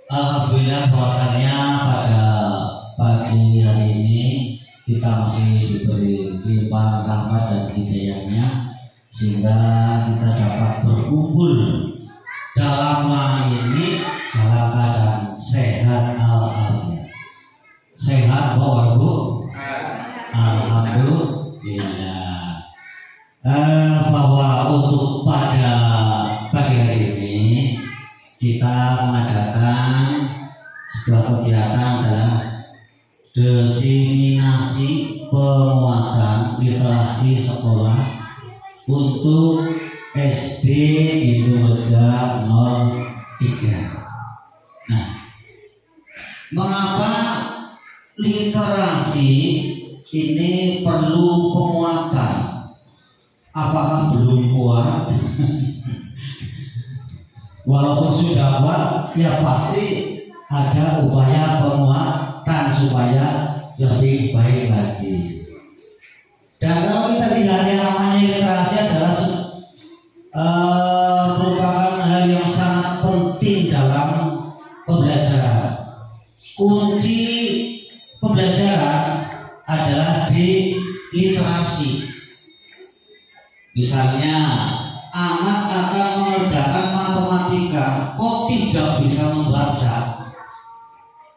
Alhamdulillah bahwasanya pada pagi hari ini kita masih diberi limpahan rahmat dan hidayahnya sehingga kita dapat berkumpul dalam ruangan ini dalam keadaan sehat alhamdulillah. Sehat Bapak Ibu? Alhamdulillah. Bahwa untuk pada pagi hari ini kita mengadakan sebuah kegiatan adalah diseminasi penguatan literasi sekolah untuk SD di Nurja 03. Nah, mengapa literasi ini perlu penguatan? Apakah belum kuat? Walaupun sudah kuat, ya pasti ada upaya penguatan supaya lebih baik lagi. Dan kalau kita lihat yang namanya literasi adalah merupakan hal yang sangat penting dalam pembelajaran. Kunci pembelajaran adalah di literasi. Misalnya anak akan mengerjakan matematika, kok tidak bisa membaca?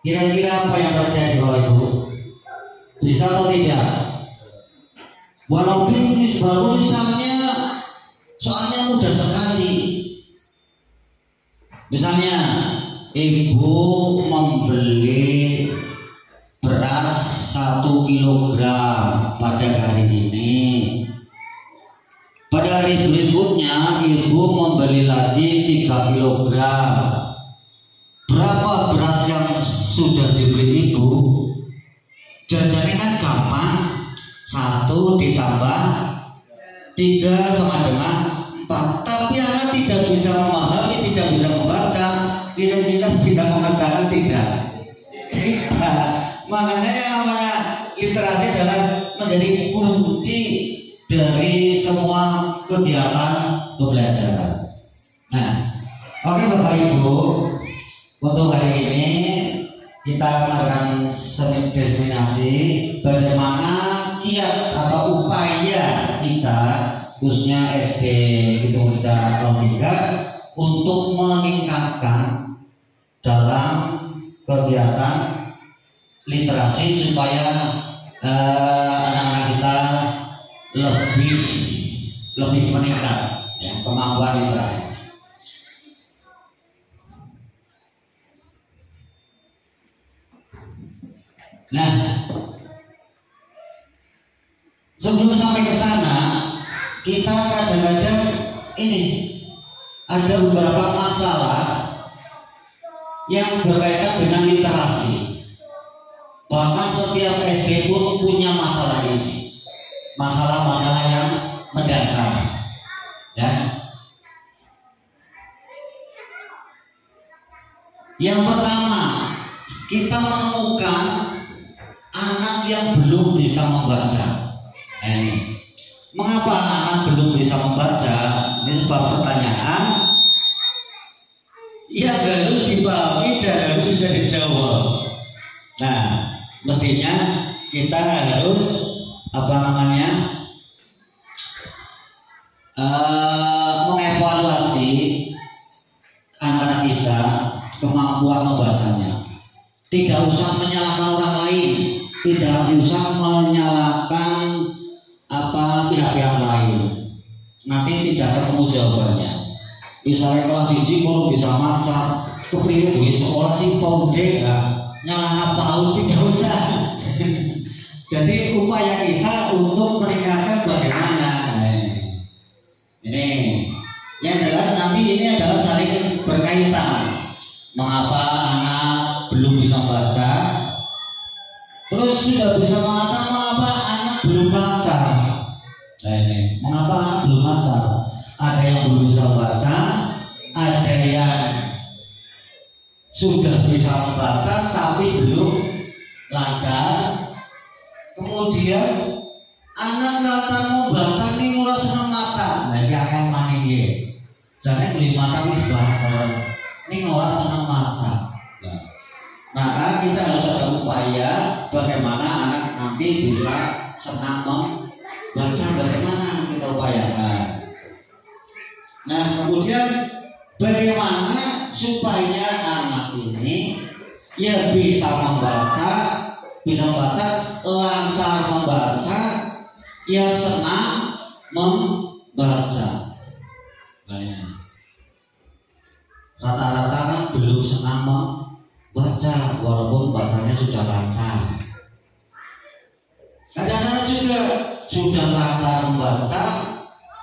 Kira-kira apa yang terjadi Bapak Ibu? Bisa atau tidak? Walaupun baru misalnya soalnya mudah sekali. Misalnya ibu membeli beras 1 kilogram pada hari ini. Pada hari berikutnya ibu membeli lagi 3 kilogram. Berapa beras yang sudah dibeli ibu? Jajannya kan gampang. 1 ditambah 3 sama dengan 4. Tapi anak tidak bisa memahami, tidak bisa membaca. Kira-kira bisa mengerjakan tidak? Tidak. Makanya yang namanya literasi adalah menjadi kunci dari semua kegiatan pembelajaran. Nah, oke Bapak Ibu, untuk hari ini kita melakukan diseminasi bagaimana kiat atau upaya kita khususnya SD Nurja 03 untuk meningkatkan dalam kegiatan literasi supaya anak-anak kita lebih meningkat ya, kemampuan literasi. Nah, sebelum sampai ke sana, kita kadang-kadang ini ada beberapa masalah yang berkaitan dengan literasi. Bahkan setiap SD pun punya masalah ini, masalah-masalah yang mendasar. Ya. Yang pertama, kita menemukan anak yang belum bisa membaca. Nah, ini, mengapa anak belum bisa membaca? Ini sebuah pertanyaan yang harus dipahami dan harus bisa dijawab. Nah, mestinya kita harus mengevaluasi anak-anak kita kemampuan membacanya. Tidak usah menyalahkan orang lain, tidak usah menyalahkan pihak-pihak lain. Nanti tidak ketemu jawabannya. Misalnya kelas 1 kalau bisa maca, kepriwe duwe sekolah sih ponde nyalahkan PAUD, tidak usah. Jadi upaya kita untuk meningkatkan bagaimana. Ini yang jelas nanti ini adalah saling berkaitan. Mengapa anak belum bisa baca? Terus sudah bisa membaca, mengapa anak belum lancar? Nah ini, mengapa anak belum lancar? Ada yang belum bisa baca, ada yang sudah bisa membaca tapi belum lancar. Kemudian anak lancar membaca ini ora seneng maca. Nah iki akan maneh nggih. Jane beli maca wis banter. ini orang senang maca. Nah, maka kita harus ada upaya bagaimana anak nanti bisa senang membaca, bagaimana kita upayakan. Nah, kemudian bagaimana supaya anak ini ya bisa membaca, lancar membaca, ya senang membaca. Rata-rata kan belum senang membaca walaupun bacanya sudah lancar. Kadang-kadang juga sudah lancar membaca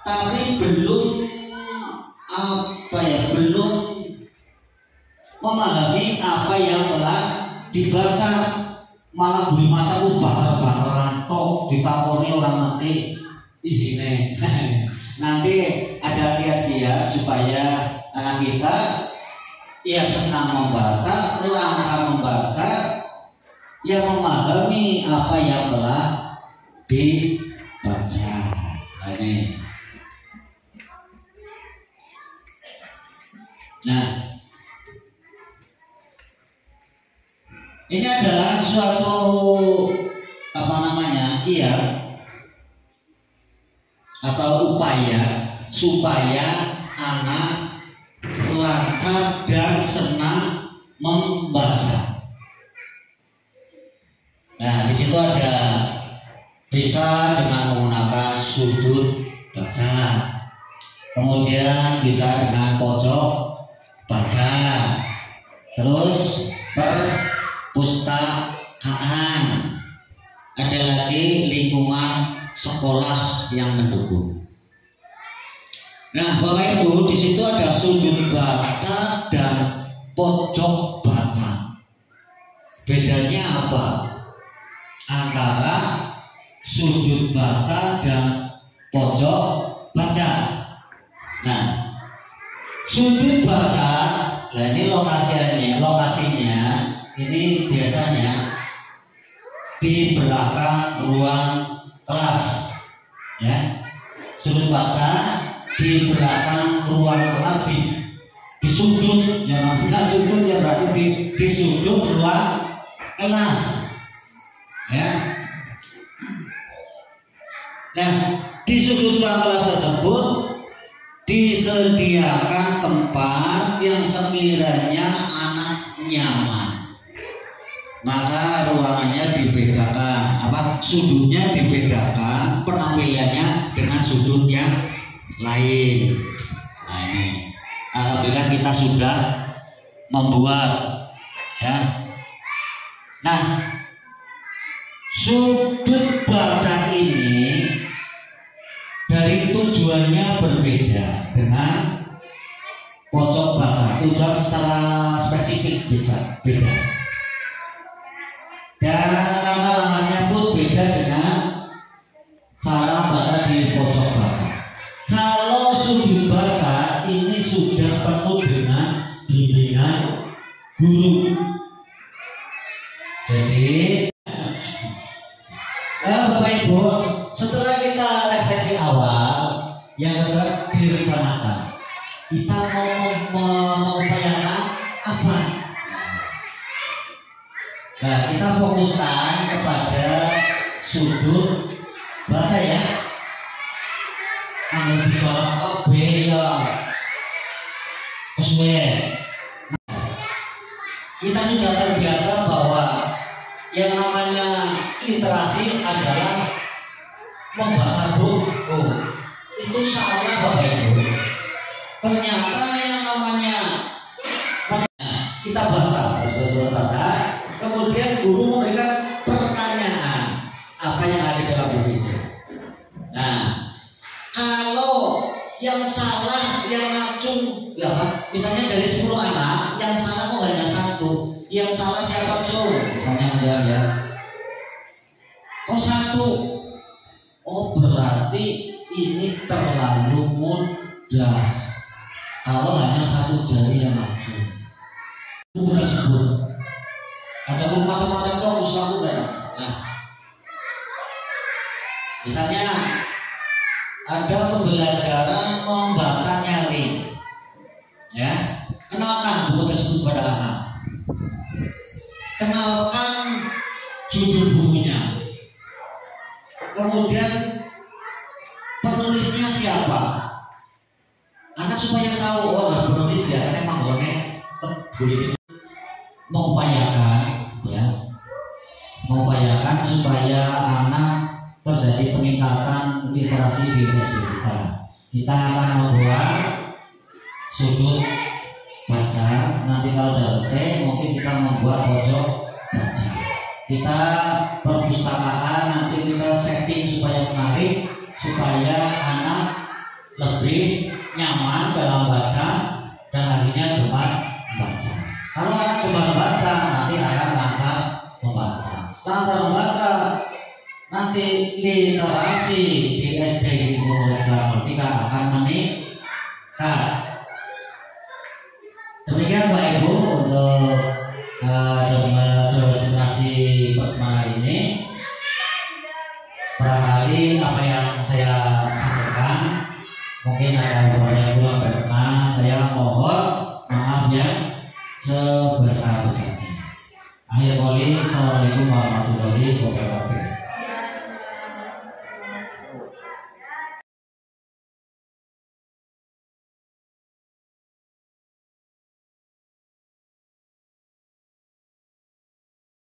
tapi belum belum memahami apa yang telah dibaca, malah beli maca bakar-bakaran tok ditakoni orang nanti isine. Nanti ada lihat supaya anak kita ya senang membaca, lancar membaca, ya memahami apa yang telah dibaca. Nah, ini. Nah, ini adalah suatu atau upaya supaya anak lancar dan senang membaca. Nah, di situ ada bisa dengan menggunakan sudut baca, kemudian bisa dengan pojok baca, terus perpustakaan, ada lagi lingkungan sekolah yang mendukung. Nah, Bapak Ibu, di situ ada sudut baca dan pojok baca. Bedanya apa antara sudut baca dan pojok baca? Nah, sudut baca, nah ini lokasinya ini biasanya di belakang ruang kelas, ya. Sudut baca di belakang ruang kelas, di sudut, ya maksudnya sudut ya berarti di sudut ruang kelas, ya. Nah, di sudut ruang kelas tersebut disediakan tempat yang sekiranya anak nyaman, maka ruangannya dibedakan, sudutnya dibedakan, penampilannya dengan sudut yang lain. Nah, ini alhamdulillah kita sudah membuat, ya. Nah, sudut baca ini dari tujuannya berbeda dengan pojok baca. Tujuan secara spesifik beda. Dan langkah-langkahnya pun beda dengan cara baca di pojok baca. Kalau sudut baca ini sudah penuh dengan bimbingan guru. Jadi, Bapak Ibu, setelah kita refleksi awal, yang kedua direncanakan. Kita mau mengupayakan apa? Nah, kita fokuskan kepada sudut baca, ya. Ambil bicara ya, kita sudah terbiasa bahwa yang namanya literasi adalah membaca buku. Itu salah, Bapak Ibu. Ternyata yang namanya kita baca, kemudian guru memberikan pertanyaan apa yang ada dalam buku itu. Nah, kalau yang salah, yang ngacung, ya Pak, misalnya dari 10 anak, yang salah kok hanya 1. Yang salah siapa, Cung? Misalnya menjawab, ya. Kok 1? Oh, berarti ini terlalu mudah kalau hanya 1 jari yang ngacung. Itu tersebut. Ataupun macam-macam dong usaha mudah. Nah, misalnya ada pembelajaran membaca nyali, ya. Kenalkan buku kenalkan judul bukunya, kemudian penulisnya siapa, anak supaya tahu oh penulis biasanya menggone boleh mengupayakan ya, mengupayakan supaya anak terjadi peningkatan literasi di SD kita. Kita akan membuat sudut baca, nanti kalau udah selesai mungkin kita membuat pojok baca. Kita perpustakaan nanti kita setting supaya menarik, supaya anak lebih nyaman dalam baca dan akhirnya gemar membaca. Kalau anak gemar baca nanti akan lancar membaca. Lancar membaca nanti literasi di SD itu kita akan meningkat. Demikian Pak Ibu untuk demonstrasi pertemuan ini. Barangkali apa yang saya sampaikan mungkin ada beberapa yang kurang berkenan, saya mohon maaf ya sebesar-besarnya. Akhir kali, assalamualaikum warahmatullahi wabarakatuh.